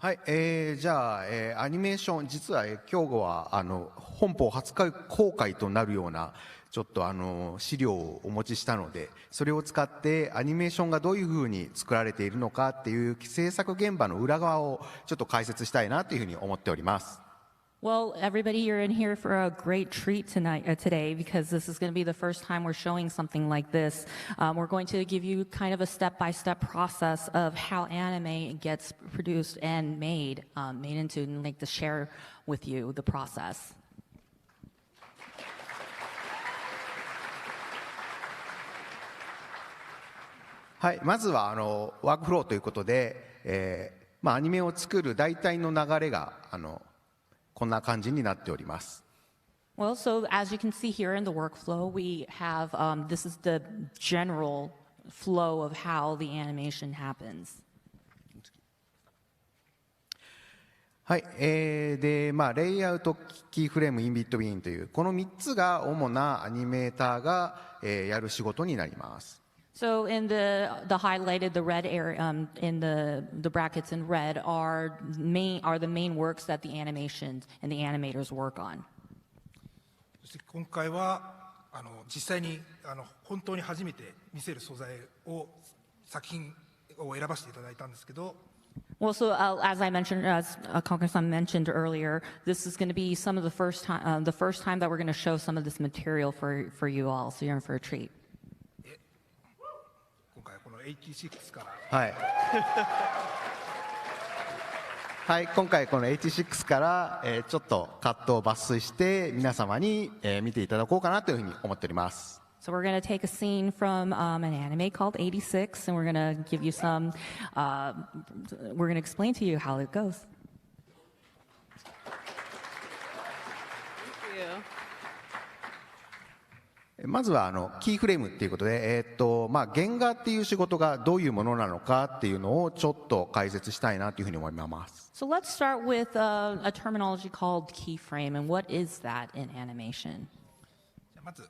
はい、じゃあ、アニメーション、実は、今日は本邦初公開となるようなちょっと資料をお持ちしたので、それを使ってアニメーションがどういうふうに作られているのかっていう制作現場の裏側をちょっと解説したいなというふうに思っております。Well, everybody, you're in here for a great treat today, because this is going to be the first time we're showing something like this. We're going to give you kind of a step-by-step process of how anime gets produced and made into, and like to share with you the process. はい、まずはワークフローということで、アニメを作る大体の流れがこんな感じになっております。Well, so as you can see here in the workflow, we have this is the general flow of how the animation happens. はい、で、レイアウト、キーフレーム、インビットウィーンというこの3つが主なアニメーターが、やる仕事になります。So in the highlighted, the red area, in the brackets in red are the main works that the animations and the animators work on. そして今回は実際に本当に初めて見せる素材を作品を選ばせていただいたんですけど。Well, so as I mentioned, as Kaguya-sama mentioned earlier, this is going to be some of the first time that we're going to show some of this material for you all. So you're in for a treat. 86からはい、はい、今回この86から、ちょっとカットを抜粋して皆様に、見ていただこうかなというふうに思っております。So we're going to take a scene from an anime called 86, and we're going to give you some. We're going to explain to you how it goes. Thank you. まずはキーフレームっていうことで、原画っていう仕事がどういうものなのかっていうのをちょっと解説したいなというふうに思います。So let's start with a terminology called keyframe, and what is that in animation? じゃあまず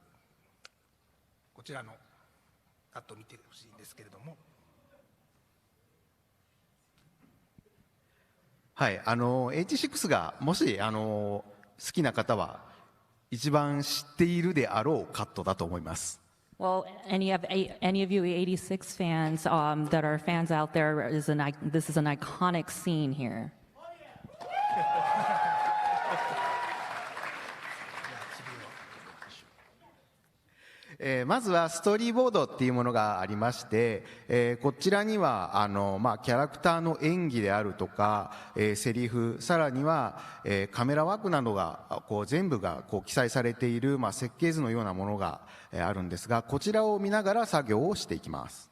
こちらのカットを見てほしいんですけれども、はい、86がもし好きな方は一番知っているであろうカットだと思います。Well, any of you 86 fans that are fans out there, this is an iconic scene here. まずはストーリーボードっていうものがありまして、こちらにはキャラクターの演技であるとか、セリフ、さらには、カメラワークなどが全部が記載されている、設計図のようなものが、あるんですが、こちらを見ながら作業をしていきます。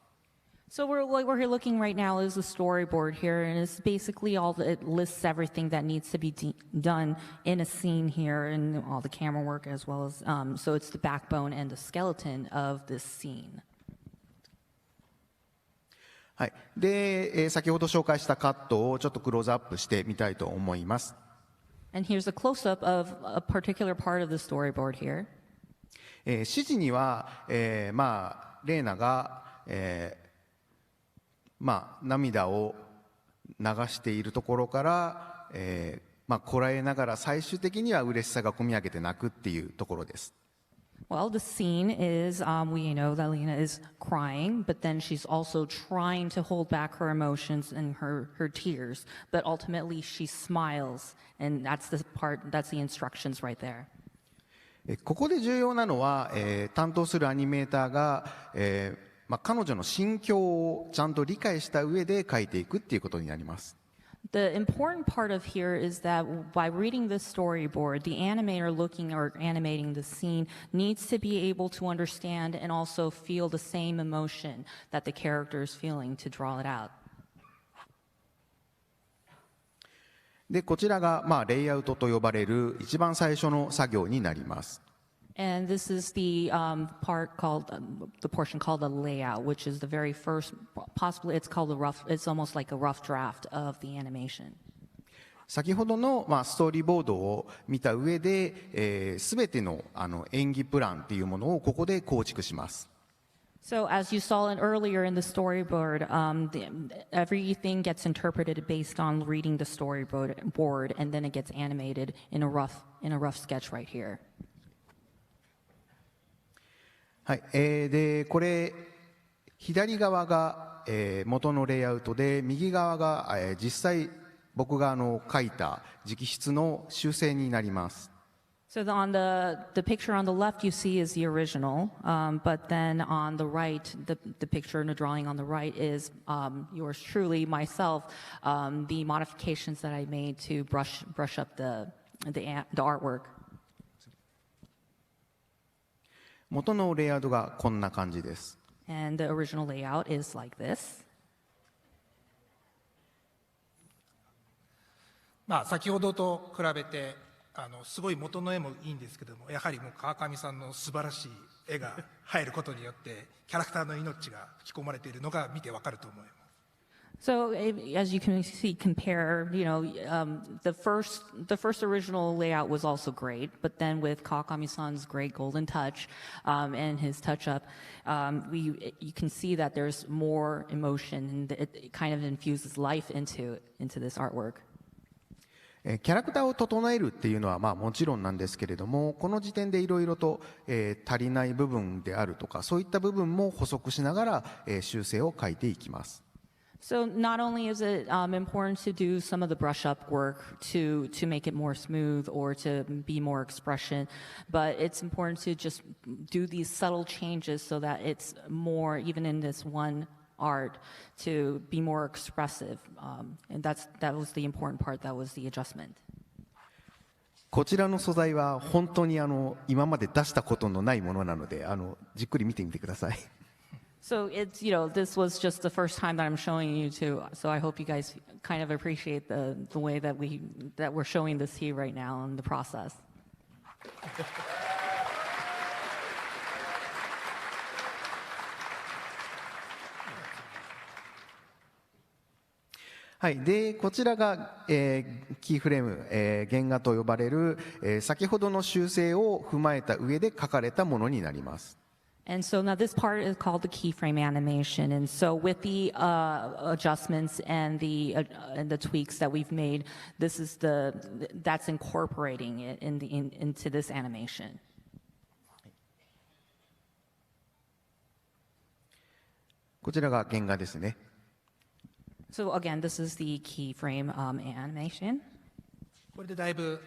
So what we're looking right now is the storyboard here, and it's basically it lists everything that needs to be done in a scene here, and all the camera work as well as so it's the backbone and the skeleton of this scene. はい、で、先ほど紹介したカットをちょっとクローズアップしてみたいと思います。And here's a close-up of a particular part of the storyboard here. 指示には、レーナが、涙を流しているところから、こらえながら最終的には嬉しさがこみ上げて泣くっていうところです。Well, the scene is we know that Lena is crying, but then she's also trying to hold back her emotions and her tears, but ultimately she smiles, and that's the instructions right there. ここで重要なのは、担当するアニメーターが、彼女の心境をちゃんと理解した上で書いていくっていうことになります。The important part of here is that by reading this storyboard, the animator looking or animating the scene needs to be able to understand and also feel the same emotion that the character is feeling to draw it out. で、こちらが、レイアウトと呼ばれる一番最初の作業になります。And this is the part called the portion called the layout, which is the very first. Possibly, it's called it's almost like a rough draft of the animation. 先ほどの、ストーリーボードを見た上で、すべての演技プランっていうものをここで構築します。So as you saw it earlier in the storyboard, everything gets interpreted based on reading the storyboard, and then it gets animated in a rough sketch right here. はい、でこれ左側が、元のレイアウトで右側が、実際僕が書いた直筆の修正になります。So on the picture on the left you see is the original, but then on the right, the picture and the drawing on the right is yours truly, myself, the modifications that I made to brush up the artwork. 元のレイアウトがこんな感じです。And the original layout is like this. まあ先ほどと比べてすごい元の絵もいいんですけども、やはりもう川上さんの素晴らしい絵が入ることによってキャラクターの命が吹き込まれているのが見てわかると思います。So as you can see, compare, the first original layout was also great, but then with Kawakami-san's great golden touch and his touch-up, you can see that there's more emotion and it kind of infuses life into this artwork. キャラクターを整えるっていうのはもちろんなんですけれども、この時点でいろいろと、足りない部分であるとかそういった部分も補足しながら、修正を書いていきます。So not only is it important to do some of the brush-up work to make it more smooth or to be more expression, but it's important to just do these subtle changes so that it's more, even in this one art, to be more expressive, and that was the important part. That was the adjustment. こちらの素材は本当に今まで出したことのないものなのでじっくり見てみてください。So it's this was just the first time that I'm showing you to, so I hope you guys kind of appreciate the way that we're showing this here right now in the process. はい、でこちらが、キーフレーム、原画と呼ばれる、先ほどの修正を踏まえた上で描かれたものになります。And so now this part is called the keyframe animation. And so with the adjustments and the tweaks that we've made, that's incorporating it into this animation. こちらが原画ですね。So again, this is the keyframe animation. これでだいぶ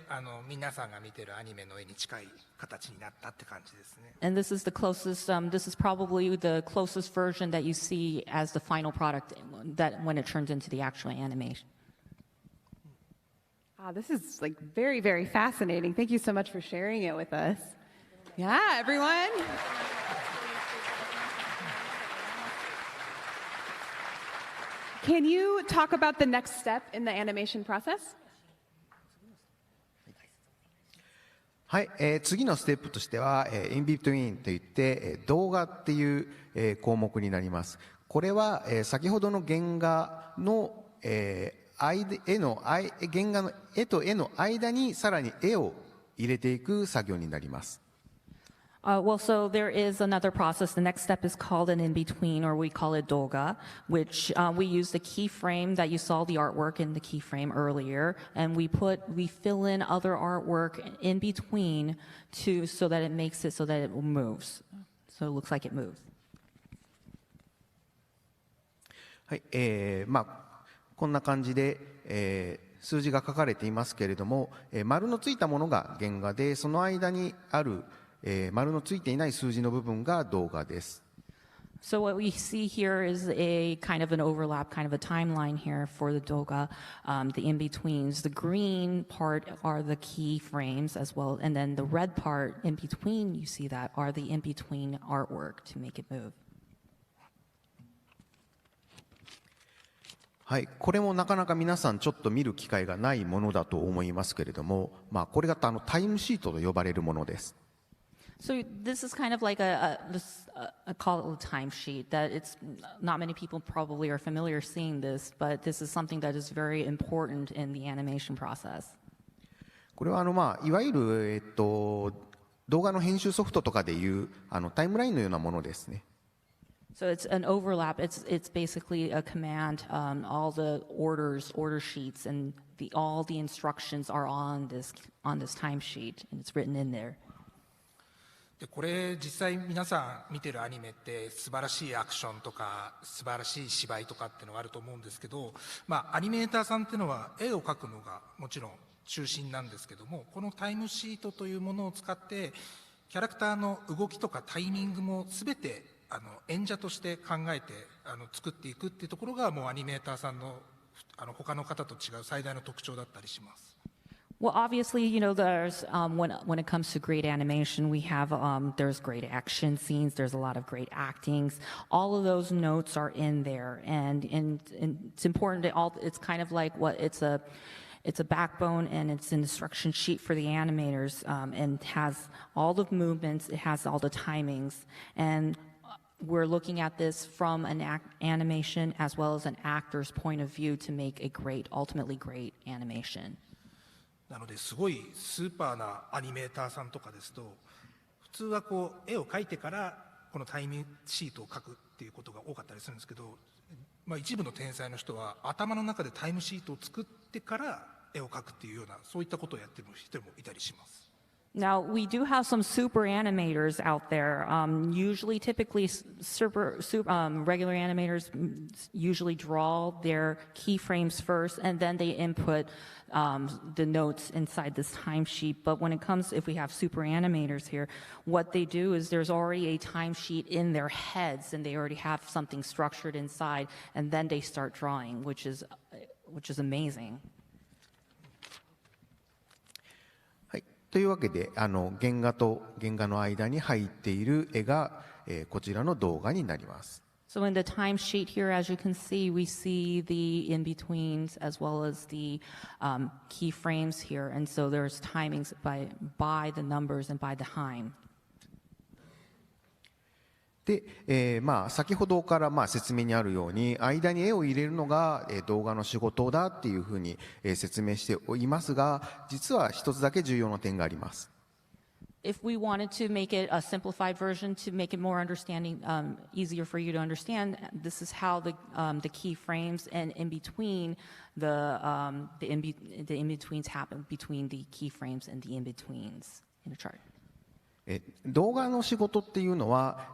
皆さんが見てるアニメの絵に近い形になったって感じですね。And this is the closest. This is probably the closest version that you see as the final product that when it turns into the actual animation. This is like very, very fascinating. Thank you so much for sharing it with us. Yeah, everyone. Can you talk about the next step in the animation process? はい、次のステップとしては、in between といって、動画っていう、項目になります。これは、先ほどの原画の、原画の絵と絵の間にさらに絵を入れていく作業になります。Well, so there is another process. The next step is called an in-between, or we call it doga, which we use the keyframe that you saw the artwork in the keyframe earlier, and we fill in other artwork in between so that it makes it so that it moves. So it looks like it moves. はい、こんな感じで、数字が書かれていますけれども、丸のついたものが原画で、その間にある丸のついていない数字の部分が動画です。So what we see here is a kind of an overlap, kind of a timeline here for the doga, the in-betweens. The green part are the keyframes as well, and then the red part in between, you see that, are the in-between artwork to make it move. はい、これもなかなか皆さんちょっと見る機会がないものだと思いますけれども、これがタイムシートと呼ばれるものです。So this is kind of like a call it a timesheet that it's not many people probably are familiar seeing this, but this is something that is very important in the animation process. これはいわゆる、動画の編集ソフトとかでいうタイムラインのようなものですね。So it's an overlap. It's basically a command. All the order sheets, and all the instructions are on this timesheet, and it's written in there. でこれ実際皆さん見てるアニメって素晴らしいアクションとか素晴らしい芝居とかっていうのがあると思うんですけど、アニメーターさんっていうのは絵を描くのがもちろん中心なんですけども、このタイムシートというものを使ってキャラクターの動きとかタイミングも全て演者として考えて作っていくっていうところがもうアニメーターさんの他の方と違う最大の特徴だったりします。Well, obviously, you know, there's when it comes to great animation, we have there's great action scenes, there's a lot of great actings. All of those notes are in there, and it's important to all. It's kind of like it's a backbone, and it's an instruction sheet for the animators, and has all the movements, it has all the timings, and we're looking at this from an animation as well as an actor's point of view to make a ultimately great animation. なのですごいスーパーなアニメーターさんとかですと、普通はこう絵を描いてからこのタイムシートを書くっていうことが多かったりするんですけど、一部の天才の人は頭の中でタイムシートを作ってから絵を描くっていうような、そういったことをやってる人もいたりします。Now, we do have some super animators out there. Typically, regular animators usually draw their keyframes first, and then they input the notes inside this timesheet. But if we have super animators here, what they do is there's already a timesheet in their heads, and they already have something structured inside, and then they start drawing, which is amazing. というわけで原画と原画の間に入っている絵が、こちらの動画になります。So in the timesheet here, as you can see, we see the in-betweens as well as the keyframes here. And so there's timings by the numbers and by the time. で、先ほどから説明にあるように間に絵を入れるのが、動画の仕事だっていうふうに、説明しておりますが、実は一つだけ重要な点があります。If we wanted to make it a simplified version to make it more easier for you to understand, this is how the keyframes and in between the in-betweens happen between the keyframes and the in-betweens in a chart. 動画の仕事っていうのは、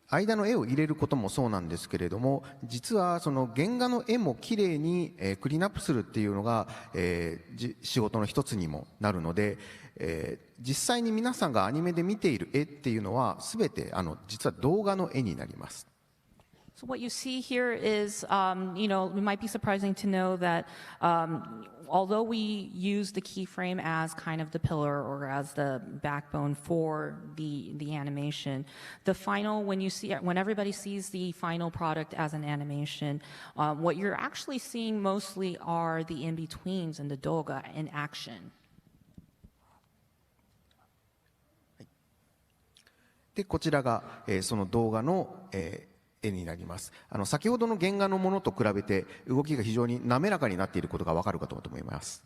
間の絵を入れることもそうなんですけれども、実はその原画の絵もきれいに、クリーンアップするっていうのが、仕事の一つにもなるので、実際に皆さんがアニメで見ている絵っていうのは全て実は動画の絵になります。So what you see here is, it might be surprising to know that although we use the keyframe as kind of the pillar or as the backbone for the animation, the final, when everybody sees the final product as an animation, what you're actually seeing mostly are the in-betweens and the doga in action. でこちらが、その動画の、絵になります。先ほどの原画のものと比べて動きが非常に滑らかになっていることがわかるかと思います。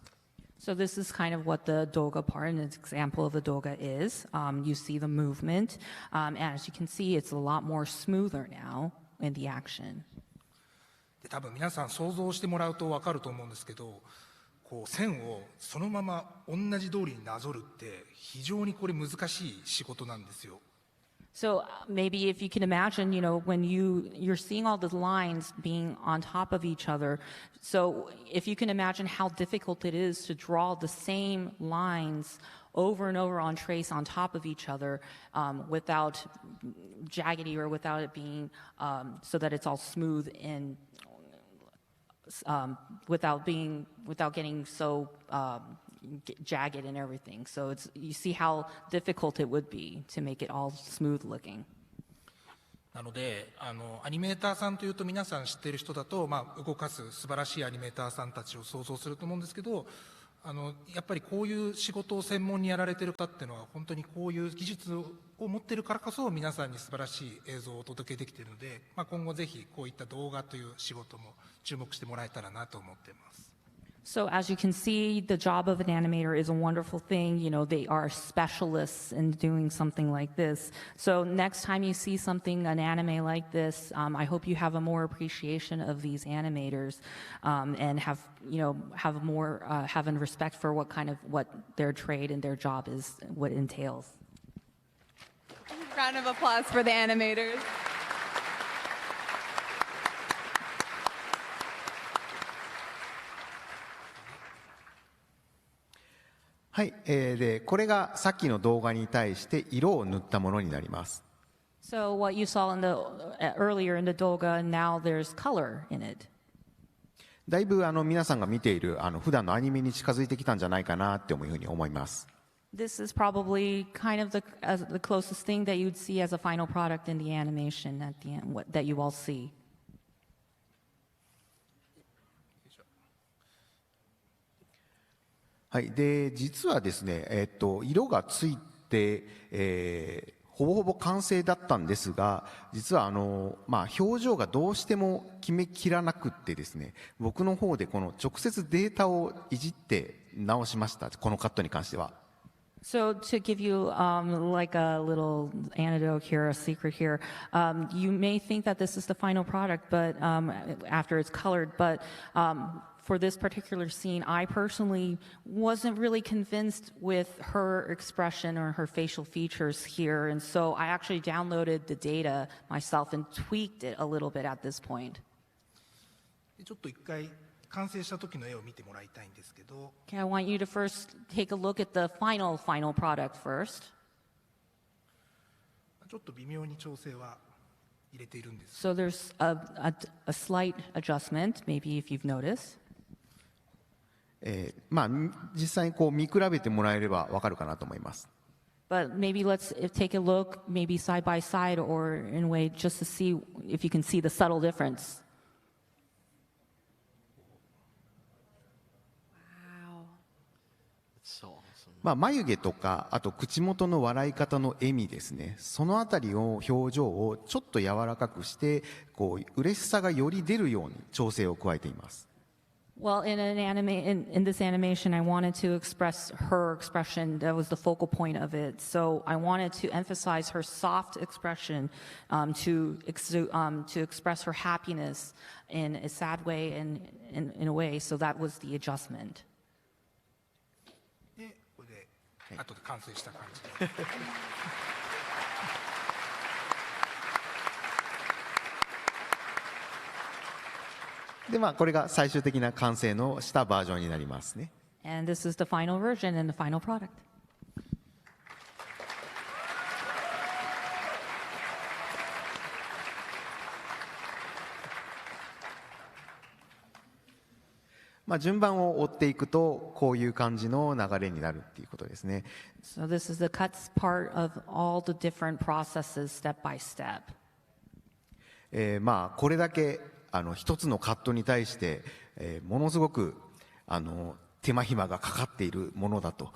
So this is kind of what the doga part, an example of the doga is. You see the movement, and as you can see, it's a lot more smoother now in the action. で多分皆さん想像してもらうとわかると思うんですけど、こう線をそのまま同じ通りになぞるって非常にこれ難しい仕事なんですよ。So maybe if you can imagine, when you're seeing all the lines being on top of each other, so if you can imagine how difficult it is to draw the same lines over and over on trace on top of each other without jaggedy or without it being so that it's all smooth and without getting so jagged and everything. So you see how difficult it would be to make it all smooth looking. なのでアニメーターさんというと皆さん知っている人だと、動かす素晴らしいアニメーターさんたちを想像すると思うんですけど、やっぱりこういう仕事を専門にやられている方っていうのは本当にこういう技術を持っているからこそ皆さんに素晴らしい映像をお届けできているので、今後ぜひこういった動画という仕事も注目してもらえたらなと思っています。So as you can see, the job of an animator is a wonderful thing. You know, they are specialists in doing something like this. So next time you see something, an anime like this, I hope you have a more appreciation of these animators, and have a respect for what their trade and their job is, what entails. Round of applause for the animators. はい、でこれがさっきの動画に対して色を塗ったものになります。 So what you saw earlier in the doga, now there's color in it. だいぶ皆さんが見ている普段のアニメに近づいてきたんじゃないかなっていうふうに思います。 This is probably kind of the closest thing that you'd see as a final product in the animation at the end, that you all see. はい、で実はですね、色がついて、ほぼほぼ完成だったんですが、実は表情がどうしても決めきらなくってですね、僕の方でこの直接データをいじって直しました、このカットに関しては。 So to give you like a little anecdote here, a secret here, you may think that this is the final product, but after it's colored, but for this particular scene, I personally wasn't really convinced with her expression or her facial features here, and so I actually downloaded the data myself and tweaked it a little bit at this point. ちょっと一回完成した時の絵を見てもらいたいんですけど、 Okay, I want you to first take a look at the final product first. ちょっと微妙に調整は入れているんです。 So there's a slight adjustment, maybe if you've noticed. 実際にこう見比べてもらえればわかるかなと思います。 But maybe let's take a look, maybe side by side or in a way just to see if you can see the subtle difference. Wow. 眉毛とかあと口元の笑い方の笑みですね、そのあたりを表情をちょっと柔らかくしてこう嬉しさがより出るように調整を加えています。 Well, in this animation, I wanted to express her expression. That was the focal point of it. So I wanted to emphasize her soft expression, to express her happiness in a sad way and in a way. So that was the adjustment. でこれで後で完成した感じで。でこれが最終的な完成のしたバージョンになりますね。 And this is the final version and the final product. 順番を追っていくとこういう感じの流れになるっていうことですね。 So this is the cuts part of all the different processes step by step. これだけ一つのカットに対して、ものすごく手間暇がかかっているものだと、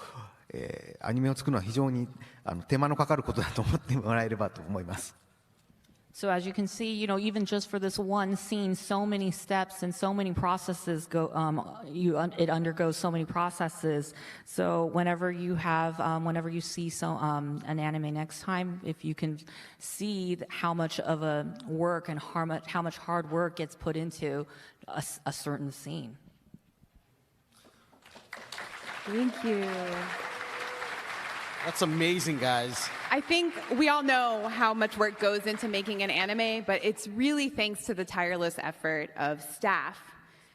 アニメを作るのは非常に手間のかかることだと思ってもらえればと思います。 So as you can see, even just for this one scene, so many steps and so many processes go. It undergoes so many processes. So whenever you see an anime next time, if you can see how much of a work and how much hard work gets put into a certain scene. Thank you. That's amazing, guys. I think we all know how much work goes into making an anime, but it's really thanks to the tireless effort of staff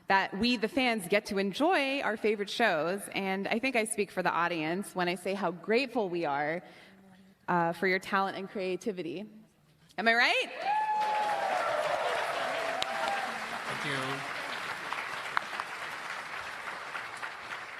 that we, the fans, get to enjoy our favorite shows. And I think I speak for the audience when I say how grateful we are for your talent and creativity. Am I right? Thank you.